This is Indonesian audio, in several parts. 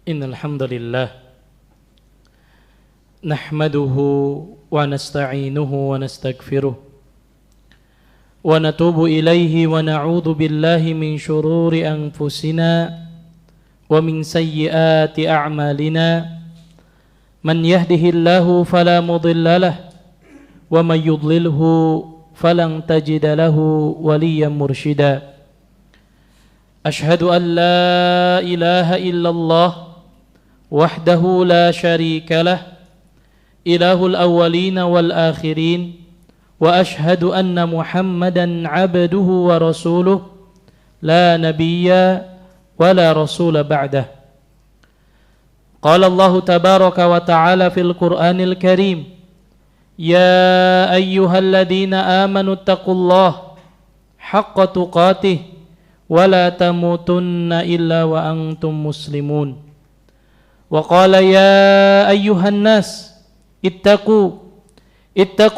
Innal hamdalillah nahmaduhu wa nasta'inuhu wa nastaghfiruh wa natubu ilaihi wa na'udzu billahi min shururi anfusina wa min sayyiati a'malina man yahdihillahu fala mudilla lahu wa may yudlilhu falan tajida lahu waliyyan mursyida. Ashhadu an la ilaha illallah wahdahu la syarika lah ilahul awwalina wal akhirin wa ashhadu anna Muhammadan abduhu wa rasuluh la nabiyya wa la rasula ba'dah. Qala Allah tabaraka wa ta'ala fil Qur'anil Karim, ya ayyuhalladzina amanu taqullaha haqqa tuqatih wa la tamutunna illa wa antum muslimun. Wa qala ya ayyuhan nas ittaqu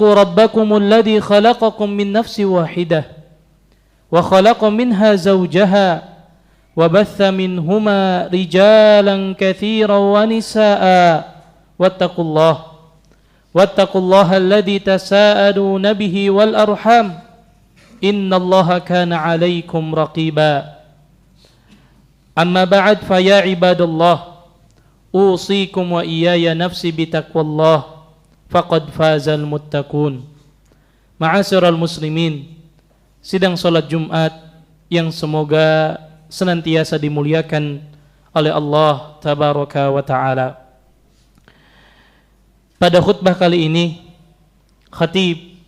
rabbakumul ladzi khalaqakum min nafsin wahidah wa khalaqa minha zawjaha wa batha minhuma rijalan katsiran wa nisaa'a wattaqullaha alladzi tasaaluna bihi wal arham innallaha kana 'alaikum raqiba. Amma ba'd fa ya ibadallah usikum wa iyaya nafsi bitaqwallah faqad fazal muttaqun. Ma'asyiral muslimin, sidang salat Jumat yang semoga senantiasa dimuliakan oleh Allah tabaraka wa taala. Pada khutbah kali ini khatib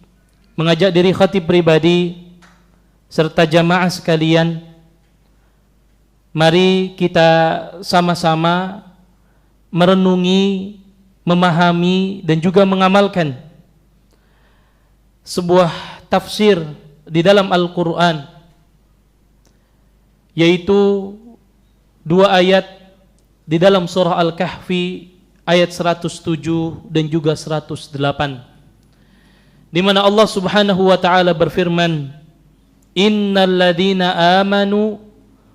mengajak diri khatib pribadi serta jamaah sekalian, mari kita sama-sama merenungi, memahami dan juga mengamalkan sebuah tafsir di dalam Al-Quran, yaitu dua ayat di dalam surah Al-Kahfi ayat 107 dan juga 108, di mana Allah Subhanahu wa taala berfirman, innal ladzina amanu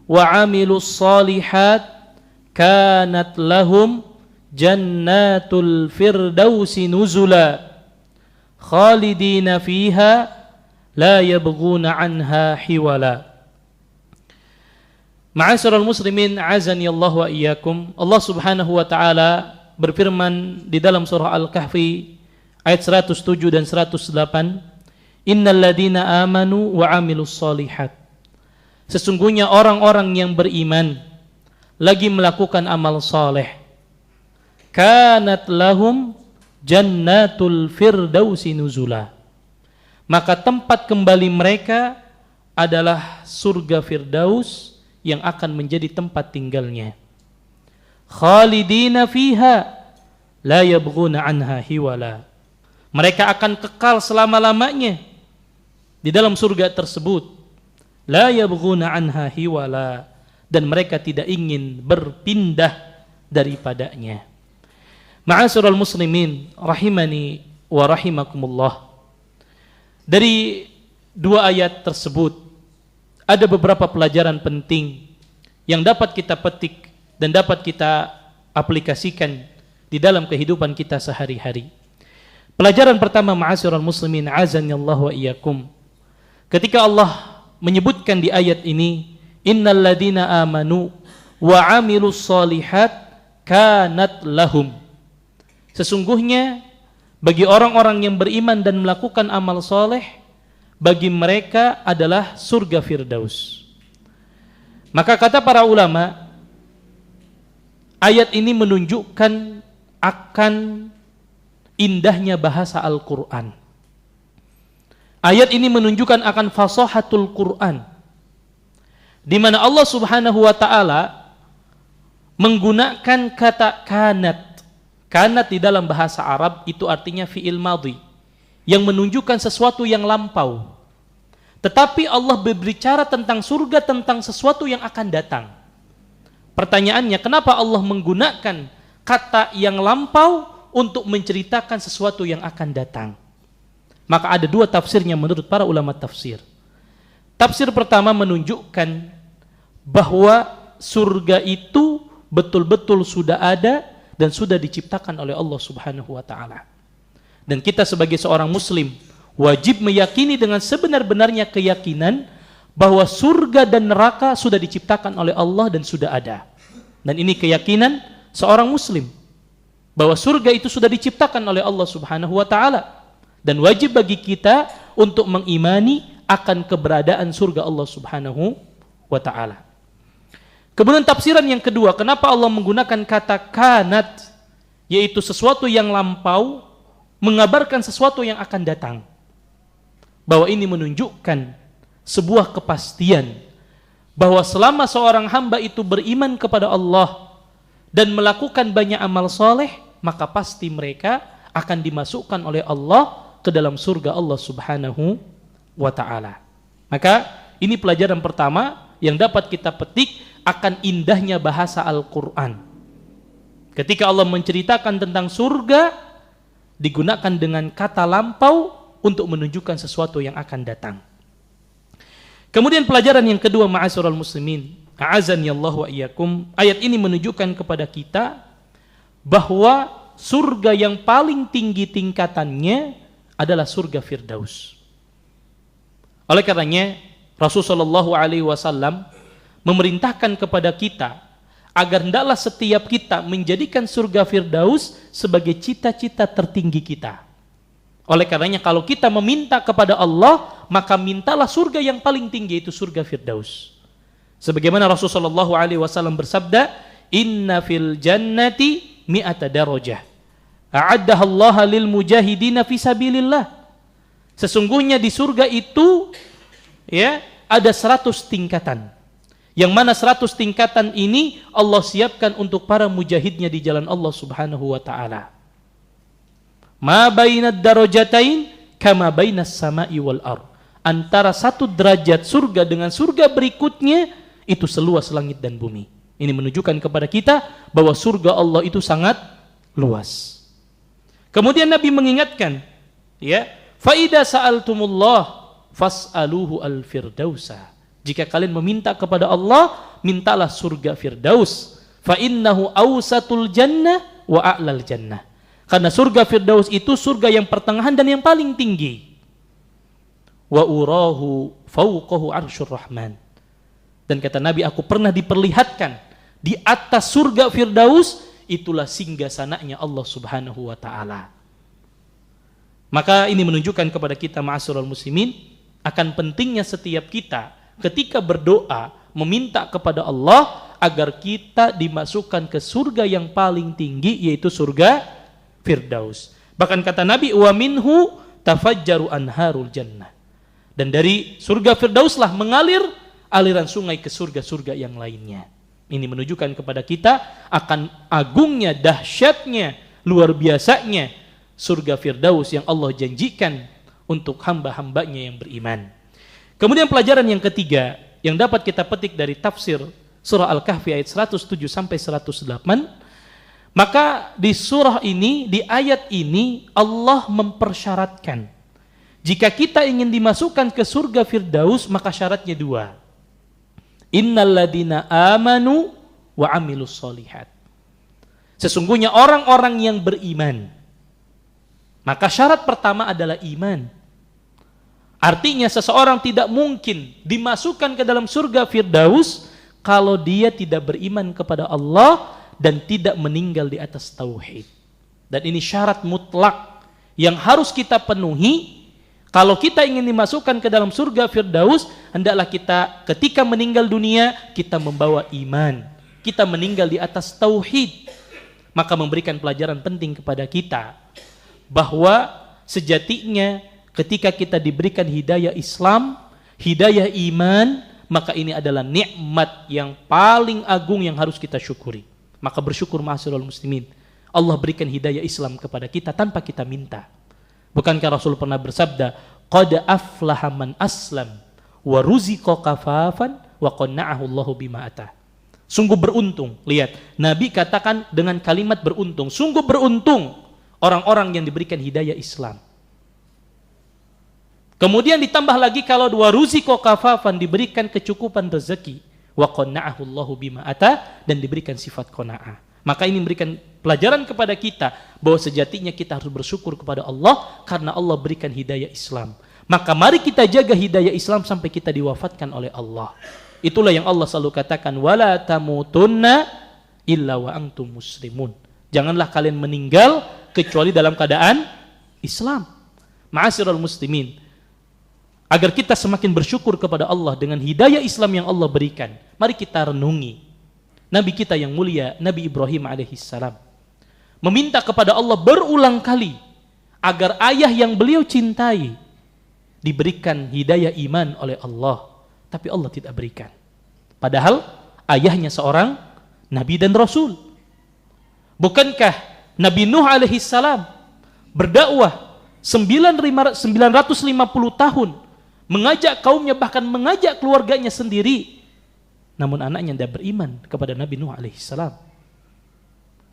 wa 'amilus shalihat kanat lahum jannatul firdausi nuzula khalidina fiha la yabghuna anha hiwala. Ma'asyiral muslimin, azani Allah wa iyyakum. Allah Subhanahu wa taala berfirman di dalam surah Al-Kahfi ayat 107 dan 108, innal ladzina amanu wa 'amilus shalihat. Sesungguhnya orang-orang yang beriman lagi melakukan amal saleh, kanat lahum jannatul firdausi nuzula, maka tempat kembali mereka adalah surga Firdaus yang akan menjadi tempat tinggalnya. Khalidina fiha la yabghuna anha hiwala, mereka akan kekal selama-lamanya di dalam surga tersebut. La yabghuna anha hiwala, dan mereka tidak ingin berpindah daripadanya. Ma'asyiral muslimin rahimani wa rahimakumullah. Dari dua ayat tersebut ada beberapa pelajaran penting yang dapat kita petik dan dapat kita aplikasikan di dalam kehidupan kita sehari-hari. Pelajaran pertama, ma'asyiral muslimin azanillahu wa iyyakum, ketika Allah menyebutkan di ayat ini, innal ladzina amanu wa 'amilus shalihat kanat lahum, sesungguhnya bagi orang-orang yang beriman dan melakukan amal soleh, bagi mereka adalah surga Firdaus. Maka kata para ulama, ayat ini menunjukkan akan indahnya bahasa Al-Quran. Ayat ini menunjukkan akan fasahatul Quran, di mana Allah Subhanahu wa taala menggunakan kata kanat. Kanat di dalam bahasa Arab itu artinya fi'il madhi, yang menunjukkan sesuatu yang lampau. Tetapi Allah berbicara tentang surga, tentang sesuatu yang akan datang. Pertanyaannya, kenapa Allah menggunakan kata yang lampau untuk menceritakan sesuatu yang akan datang? Maka ada dua tafsirnya menurut para ulama tafsir. Tafsir pertama menunjukkan bahwa surga itu betul-betul sudah ada dan sudah diciptakan oleh Allah Subhanahu wa taala. Dan kita sebagai seorang muslim wajib meyakini dengan sebenar-benarnya keyakinan bahwa surga dan neraka sudah diciptakan oleh Allah dan sudah ada. Dan ini keyakinan seorang muslim bahwa surga itu sudah diciptakan oleh Allah Subhanahu wa taala dan wajib bagi kita untuk mengimani akan keberadaan surga Allah Subhanahu wa taala. Kemudian tafsiran yang kedua, kenapa Allah menggunakan kata kanat, yaitu sesuatu yang lampau mengabarkan sesuatu yang akan datang. Bahwa ini menunjukkan sebuah kepastian bahwa selama seorang hamba itu beriman kepada Allah dan melakukan banyak amal soleh, maka pasti mereka akan dimasukkan oleh Allah ke dalam surga Allah Subhanahu wa ta'ala. Maka ini pelajaran pertama yang dapat kita petik akan indahnya bahasa Al-Quran. Ketika Allah menceritakan tentang surga, digunakan dengan kata lampau untuk menunjukkan sesuatu yang akan datang. Kemudian pelajaran yang kedua, ma'asyiral muslimin, a'azani Allah wa iyyakum, ayat ini menunjukkan kepada kita bahwa surga yang paling tinggi tingkatannya adalah surga Firdaus. Oleh karenanya Rasulullah SAW memerintahkan kepada kita agar hendaklah setiap kita menjadikan surga Firdaus sebagai cita-cita tertinggi kita. Oleh karenanya kalau kita meminta kepada Allah, maka mintalah surga yang paling tinggi, itu surga Firdaus. Sebagaimana Rasulullah SAW bersabda, "Inna fil jannati mi'ata darajah. A'addaha Allah lil mujahidina fi sabilillah." Sesungguhnya di surga itu ada 100 tingkatan. Yang mana 100 tingkatan ini Allah siapkan untuk para mujahidnya di jalan Allah Subhanahu wa taala. Ma bainad darajatain kama bainas sama'i wal ard. Antara satu derajat surga dengan surga berikutnya itu seluas langit dan bumi. Ini menunjukkan kepada kita bahwa surga Allah itu sangat luas. Kemudian Nabi mengingatkan, fa idza sa'altumullah fas'aluhu al-firdausa. Jika kalian meminta kepada Allah, mintalah surga Firdaus. Fa innahu awsatul jannah wa a'lal jannah. Karena surga Firdaus itu surga yang pertengahan dan yang paling tinggi. Wa urahu fawqahu arsyur rahman. Dan kata Nabi, aku pernah diperlihatkan di atas surga Firdaus, itulah singgasananya Allah Subhanahu wa taala. Maka ini menunjukkan kepada kita, ma'asyiral muslimin, akan pentingnya setiap kita ketika berdoa meminta kepada Allah agar kita dimasukkan ke surga yang paling tinggi, yaitu surga Firdaus. Bahkan kata Nabi, wa minhu tafajjaru anharul jannah. Dan dari surga Firdauslah mengalir aliran sungai ke surga-surga yang lainnya. Ini menunjukkan kepada kita akan agungnya, dahsyatnya, luar biasanya surga Firdaus yang Allah janjikan untuk hamba-hambanya yang beriman. Kemudian pelajaran yang ketiga yang dapat kita petik dari tafsir surah Al-Kahfi ayat 107 sampai 108, maka di surah ini, di ayat ini Allah mempersyaratkan jika kita ingin dimasukkan ke surga Firdaus, maka syaratnya dua. Innalladzina amanu wa amilus solihat. Sesungguhnya orang-orang yang beriman, maka syarat pertama adalah iman. Artinya seseorang tidak mungkin dimasukkan ke dalam surga Firdaus kalau dia tidak beriman kepada Allah dan tidak meninggal di atas tauhid. Dan ini syarat mutlak yang harus kita penuhi. Kalau kita ingin dimasukkan ke dalam surga Firdaus, hendaklah kita ketika meninggal dunia kita membawa iman, kita meninggal di atas tauhid. Maka memberikan pelajaran penting kepada kita bahwa sejatinya ketika kita diberikan hidayah Islam, hidayah iman, maka ini adalah nikmat yang paling agung yang harus kita syukuri. Maka bersyukur ma'asyiral muslimin, Allah berikan hidayah Islam kepada kita tanpa kita minta. Bukankah Rasul pernah bersabda, qad aflaha man aslam wa ruziqa kafafan wa qanna'ahu Allahu bima atah. Sungguh beruntung. Lihat, Nabi katakan dengan kalimat beruntung. Sungguh beruntung orang-orang yang diberikan hidayah Islam. Kemudian ditambah lagi kalau dua ruziqa kafafan, diberikan kecukupan rezeki. wa qanna'ahu Allahu bima ata, dan diberikan sifat qanaah. Maka ini memberikan pelajaran kepada kita bahwa sejatinya kita harus bersyukur kepada Allah karena Allah berikan hidayah Islam. Maka mari kita jaga hidayah Islam sampai kita diwafatkan oleh Allah. Itulah yang Allah selalu katakan, wala tamutunna illa wa antum muslimun. Janganlah kalian meninggal kecuali dalam keadaan Islam. Ma'asyiral muslimin, agar kita semakin bersyukur kepada Allah dengan hidayah Islam yang Allah berikan, mari kita renungi Nabi kita yang mulia, Nabi Ibrahim alaihissalam, meminta kepada Allah berulang kali agar ayah yang beliau cintai diberikan hidayah iman oleh Allah, tapi Allah tidak berikan. Padahal ayahnya seorang Nabi dan Rasul. Bukankah Nabi Nuh alaihissalam berdakwah 950 tahun, mengajak kaumnya, bahkan mengajak keluarganya sendiri, namun anaknya tidak beriman kepada Nabi Nuh alaihissalam.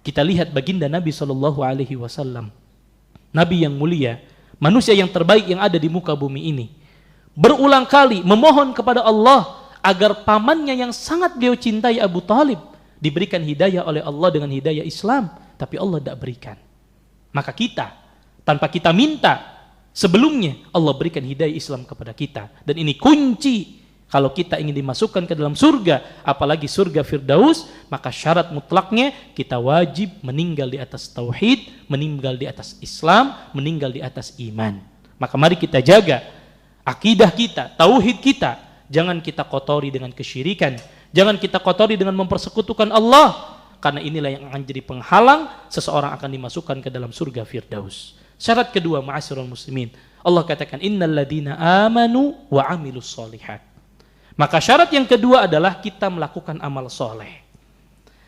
Kita lihat baginda Nabi SAW, Nabi yang mulia, manusia yang terbaik yang ada di muka bumi ini, berulang kali memohon kepada Allah agar pamannya yang sangat beliau cintai, Abu Talib, diberikan hidayah oleh Allah dengan hidayah Islam, tapi Allah tidak berikan. Maka kita, tanpa kita minta, sebelumnya Allah berikan hidayah Islam kepada kita. Dan ini kunci kalau kita ingin dimasukkan ke dalam surga, apalagi surga Firdaus, maka syarat mutlaknya kita wajib meninggal di atas tauhid, meninggal di atas Islam, meninggal di atas iman. Maka mari kita jaga akidah kita, tauhid kita. Jangan kita kotori dengan kesyirikan, jangan kita kotori dengan mempersekutukan Allah, karena inilah yang akan jadi penghalang seseorang akan dimasukkan ke dalam surga Firdaus. Syarat kedua, ma'asyiral muslimin, Allah katakan innal ladzina amanu wa amilus sholihat. Maka syarat yang kedua adalah kita melakukan amal soleh.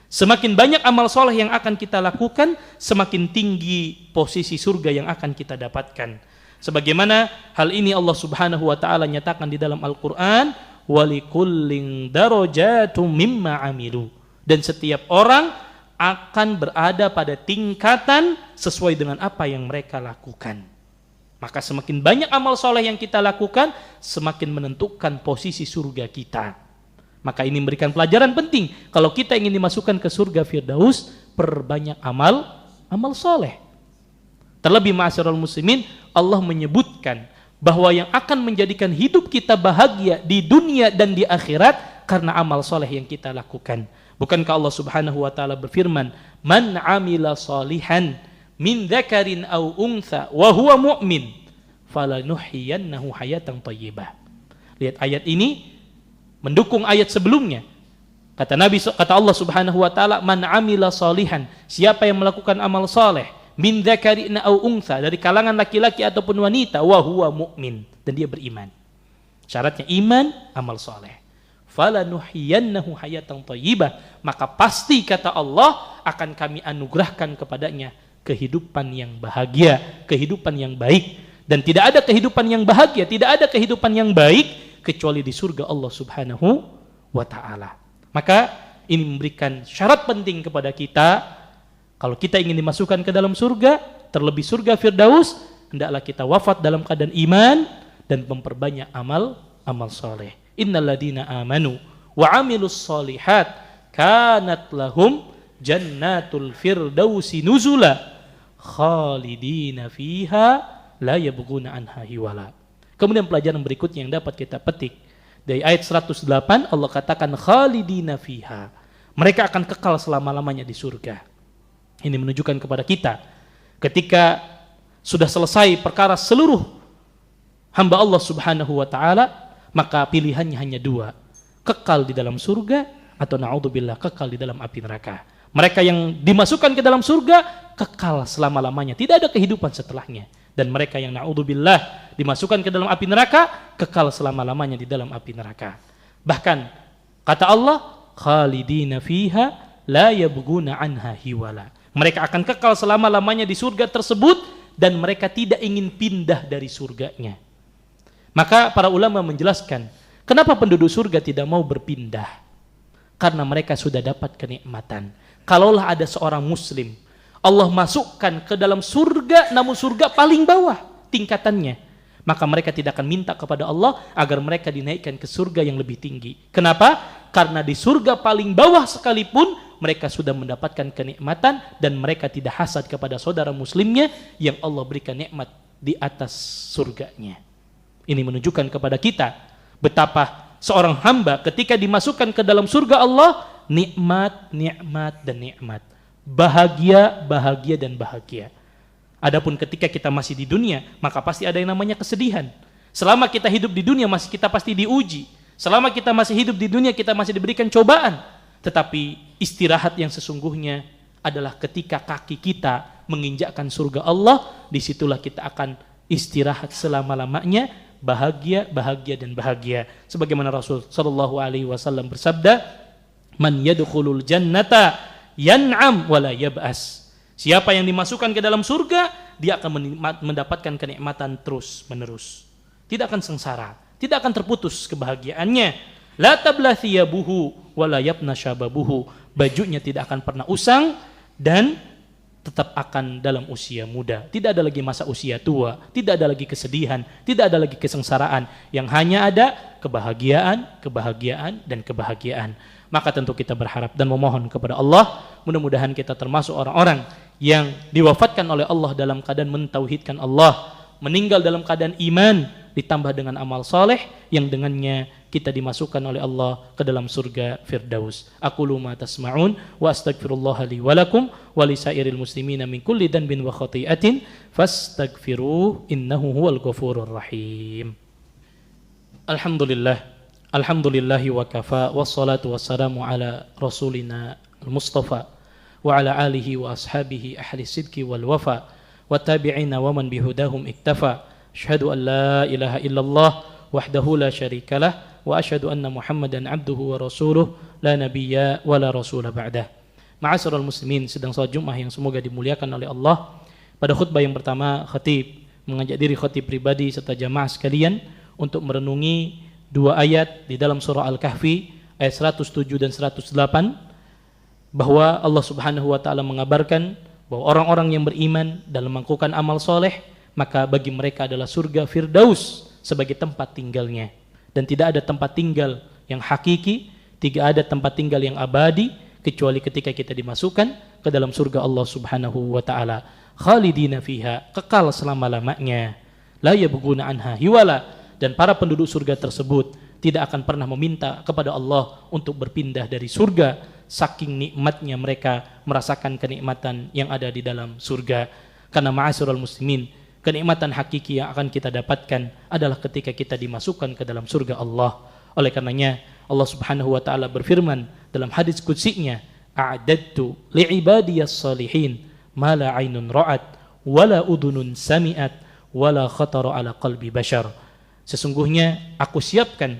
Semakin banyak amal soleh yang akan kita lakukan, semakin tinggi posisi surga yang akan kita dapatkan. Sebagaimana hal ini Allah Subhanahu wa taala nyatakan di dalam Al-Qur'an, walikullin darajatum mimma amilu. Dan setiap orang akan berada pada tingkatan sesuai dengan apa yang mereka lakukan. Maka semakin banyak amal soleh yang kita lakukan, semakin menentukan posisi surga kita. Maka ini memberikan pelajaran penting. Kalau kita ingin dimasukkan ke surga Firdaus, perbanyak amal soleh. Terlebih ma'asyiral muslimin, Allah menyebutkan bahwa yang akan menjadikan hidup kita bahagia di dunia dan di akhirat karena amal soleh yang kita lakukan. Bukankah Allah Subhanahu wa taala berfirman, "Man 'amila shalihan min dzakarin aw untha wa huwa mu'min falanuhyiyannahu hayatan thayyibah." Lihat ayat ini mendukung ayat sebelumnya. Kata Allah Subhanahu wa taala, "Man 'amila shalihan", siapa yang melakukan amal saleh, min dzakarin aw untha, dari kalangan laki-laki ataupun wanita, wa huwa mu'min, dan dia beriman. Syaratnya iman, amal saleh. Falanuhyiyannahu hayatan thayyibah, maka pasti kata Allah akan kami anugerahkan kepadanya kehidupan yang bahagia, kehidupan yang baik. Dan tidak ada kehidupan yang bahagia, tidak ada kehidupan yang baik kecuali di surga Allah Subhanahu wa ta'ala. Maka ini memberikan syarat penting kepada kita. Kalau kita ingin dimasukkan ke dalam surga, terlebih surga Firdaus, hendaklah kita wafat dalam keadaan iman dan memperbanyak amal soleh. Innal ladzina amanu wa amilus sholihat kanat lahum jannatul firdausi nuzula khalidina fiha la yabghuna anha hiwala. Kemudian pelajaran berikutnya yang dapat kita petik dari ayat 108, Allah katakan khalidina fiha, mereka akan kekal selama-lamanya di surga. Ini menunjukkan kepada kita ketika sudah selesai perkara seluruh hamba Allah Subhanahu wa taala, maka pilihannya hanya dua, kekal di dalam surga atau na'udzubillah kekal di dalam api neraka. Mereka yang dimasukkan ke dalam surga kekal selama-lamanya, tidak ada kehidupan setelahnya. Dan mereka yang na'udzubillah dimasukkan ke dalam api neraka kekal selama-lamanya di dalam api neraka. Bahkan kata Allah, khalidina fiha la yabghuna anha hiwala. Mereka akan kekal selama-lamanya di surga tersebut dan mereka tidak ingin pindah dari surganya. Maka para ulama menjelaskan, kenapa penduduk surga tidak mau berpindah? Karena mereka sudah dapat kenikmatan. Kalaulah ada seorang muslim, Allah masukkan ke dalam surga, namun surga paling bawah tingkatannya, maka mereka tidak akan minta kepada Allah agar mereka dinaikkan ke surga yang lebih tinggi. Kenapa? Karena di surga paling bawah sekalipun mereka sudah mendapatkan kenikmatan dan mereka tidak hasad kepada saudara muslimnya yang Allah berikan nikmat di atas surganya. Ini menunjukkan kepada kita betapa seorang hamba ketika dimasukkan ke dalam surga Allah, nikmat, nikmat dan nikmat, bahagia, bahagia dan bahagia. Adapun ketika kita masih di dunia, maka pasti ada yang namanya kesedihan. Selama kita hidup di dunia kita pasti diuji. Selama kita masih hidup di dunia kita masih diberikan cobaan. Tetapi istirahat yang sesungguhnya adalah ketika kaki kita menginjakkan surga Allah, disitulah kita akan istirahat selama-lamanya, bahagia, bahagia dan bahagia. Sebagaimana Rasul sallallahu alaihi wasallam bersabda, "Man yadkhulul jannata yan'am wa la yab'as." Siapa yang dimasukkan ke dalam surga, dia akan mendapatkan kenikmatan terus-menerus. Tidak akan sengsara, tidak akan terputus kebahagiaannya. La tabla thiyabuhu wa la yabna syababuhu. Bajunya tidak akan pernah usang dan tetap akan dalam usia muda. Tidak ada lagi masa usia tua, tidak ada lagi kesedihan, tidak ada lagi kesengsaraan. Yang hanya ada kebahagiaan, kebahagiaan dan kebahagiaan. Maka tentu kita berharap dan memohon kepada Allah, mudah-mudahan kita termasuk orang-orang yang diwafatkan oleh Allah dalam keadaan mentauhidkan Allah, meninggal dalam keadaan iman, ditambah dengan amal saleh yang dengannya kita dimasukkan oleh Allah ke dalam surga Firdaus. Aqulu ma tasma'un wa astaghfirullah li wa lakum wa li sairil muslimina min kulli dhanbin wa khati'atin fastaghfiruhu innahu huwal ghafurur rahim. Alhamdulillah, alhamdulillahi wa kafa, wassalatu wassalamu ala rasulina al-mustafa wa ala alihi wa ashabihi ahli sidki wal wafa wa tabi'ina wa man bihudahum iktafa. Asyhadu an la ilaha illallah wahdahu la syarikalah wa asyhadu anna Muhammadan abduhu wa rasuluh la nabiyya wa la rasula ba'dah. Ma'asyiral muslimin, sedang salat Jumat yang semoga dimuliakan oleh Allah. Pada khutbah yang pertama, khatib mengajak diri khatib pribadi serta jamaah sekalian untuk merenungi dua ayat di dalam surah Al-Kahfi ayat 107 dan 108, bahwa Allah Subhanahu wa taala mengabarkan bahwa orang-orang yang beriman dalam melakukan amal soleh, maka bagi mereka adalah surga Firdaus sebagai tempat tinggalnya. Dan tidak ada tempat tinggal yang hakiki, tidak ada tempat tinggal yang abadi, kecuali ketika kita dimasukkan ke dalam surga Allah Subhanahu wa ta'ala. Khalidina fiha, kekal selama-lamanya. La yabghuna anha hiwala. Dan para penduduk surga tersebut tidak akan pernah meminta kepada Allah untuk berpindah dari surga, saking nikmatnya mereka merasakan kenikmatan yang ada di dalam surga. Karena ma'asyiral muslimin, kenikmatan hakiki yang akan kita dapatkan adalah ketika kita dimasukkan ke dalam surga Allah. Oleh karenanya Allah Subhanahu wa taala berfirman dalam hadis qudsinya, "A'dadtu li'ibadiyas salihin ma la 'ainun ra'at wa la udhunun sami'at wa la khatara 'ala qalbi bashar." Sesungguhnya aku siapkan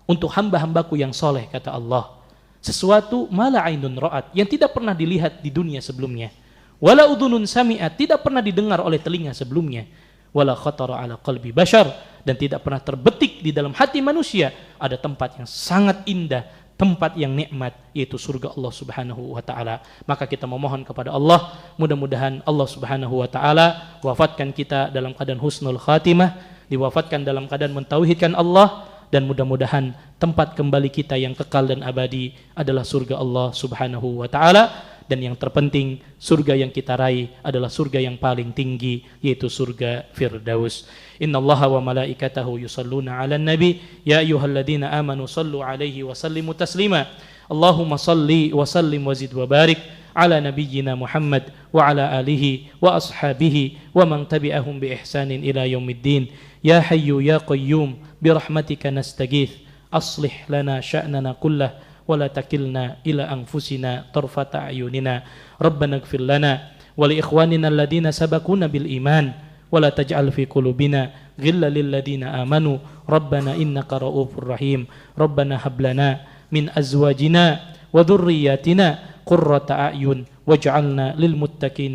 untuk hamba-hambaku yang soleh, kata Allah, sesuatu ma la 'ainun ra'at, yang tidak pernah dilihat di dunia sebelumnya, wala udhunun sami'at, tidak pernah didengar oleh telinga sebelumnya, wala khatara 'ala qalbi bashar, dan tidak pernah terbetik di dalam hati manusia. Ada tempat yang sangat indah, tempat yang nikmat, yaitu surga Allah Subhanahu wa taala. Maka kita memohon kepada Allah, mudah-mudahan Allah Subhanahu wa taala wafatkan kita dalam keadaan husnul khatimah, diwafatkan dalam keadaan mentauhidkan Allah, dan mudah-mudahan tempat kembali kita yang kekal dan abadi adalah surga Allah Subhanahu wa taala. Dan yang terpenting, surga yang kita raih adalah surga yang paling tinggi, yaitu surga Firdaus. Innallaha wa malaikatahu yusalluna 'alan nabi ya ayyuhalladzina amanu sallu 'alaihi wa sallimu taslima. Allahumma salli wa sallim wa zid wa barik ala nabiyyina Muhammad wa ala alihi wa ashabihi wa man tabi'ahum bi ihsanin ila yaumiddin. Ya hayyu ya qayyum bi rahmatika nastaghith, aslih lana sya'nana kullah ولا تكلنا إلى أنفسنا طرفة أعيننا ربنا اغفر لنا ولإخواننا الذين سبقونا بالإيمان ولا تجعل في قلوبنا غلا للذين آمنوا ربنا إنك رؤوف رحيم ربنا هب لنا من أزواجنا وذرياتنا قرة أعين واجعلنا للمتقين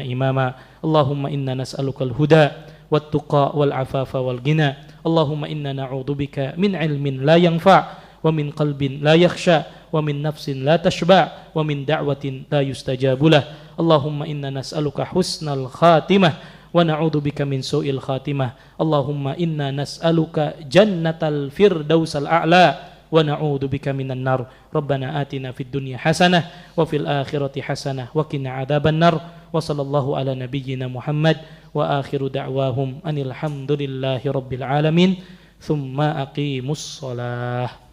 إماما اللهم إنا نسألك الهدى والتقى والعفاف والغنى اللهم إنا نعوذ بك من علم لا ينفع ومن قلب لا يخشى ومن نفس لا تشبع ومن دعوة لا يستجاب له اللهم إنا نسألك حسن الخاتمة wa na'udzubika min su'il khatimah. Allahumma inna nas'aluka jannatal firdausal a'la wa na'udzubika minan nar. Rabbana atina fid dunya hasanah wa fil akhirati hasanah wa qina adzaban nar. Wa sallallahu ala nabiyyina Muhammad wa akhiru da'wahum anil hamdulillahi rabbil alamin. Tsumma aqimus shalah.